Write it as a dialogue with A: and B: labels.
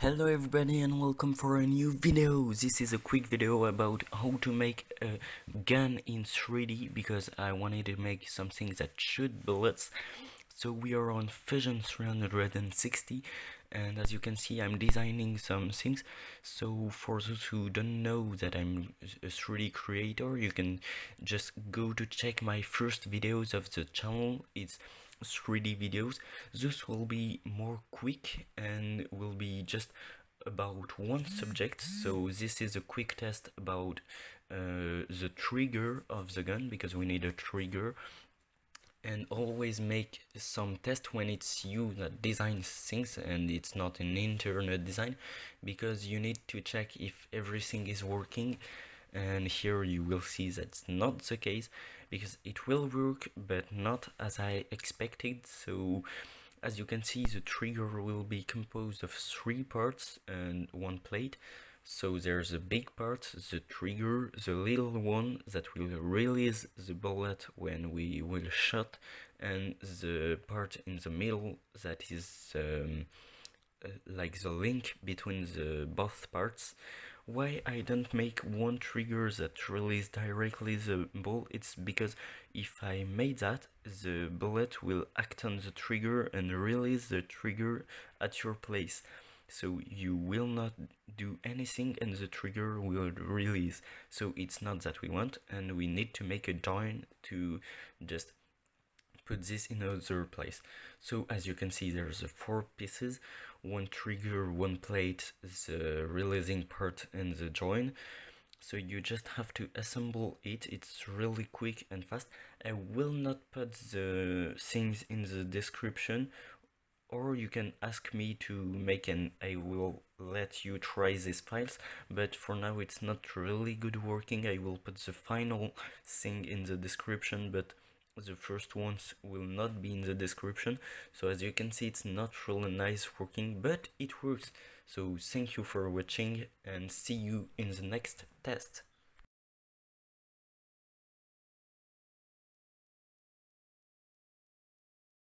A: Hello everybody and welcome for a new video. This is a quick video about how to make a gun in 3D because I wanted to make something that shoot bullets. So we are on Fusion360 and as you can see I'm designing some things. So for those who don't know that I'm a 3D creator, you can just go to check my first videos of the channel. It's 3D videos. This will be more quick and will be just about one subject. So this is a quick test about the trigger of the gun, because we need a trigger. And always make some test when it's you that designs things and it's not an internet design, because you need to check if everything is working. And here you will see that's not the case, because it will work but not as I expected. So as you can see, the trigger will be composed of 3 parts and 1 plate. So there's a big part, the trigger, the little one that will release the bullet when we will shoot, and the part in the middle that is like the link between the both parts. Why I don't make one trigger that release directly the ball? It's because if I made that, the bullet will act on the trigger and release the trigger at your place. So you will not do anything and the trigger will release. So it's not that we want, and we need to make a join to just put this in another place. So as you can see, there's 4 pieces, 1 trigger, 1 plate, the releasing part and the join. So you just have to assemble it. It's really quick and fast. I will not put the things in the description, or you can ask me to make and I will let you try these files, but for now it's not really good working. I will put the final thing in the description, but the first ones will not be in the description. So as you can see, it's not really nice working, but it works. So thank you for watching and see you in the next test.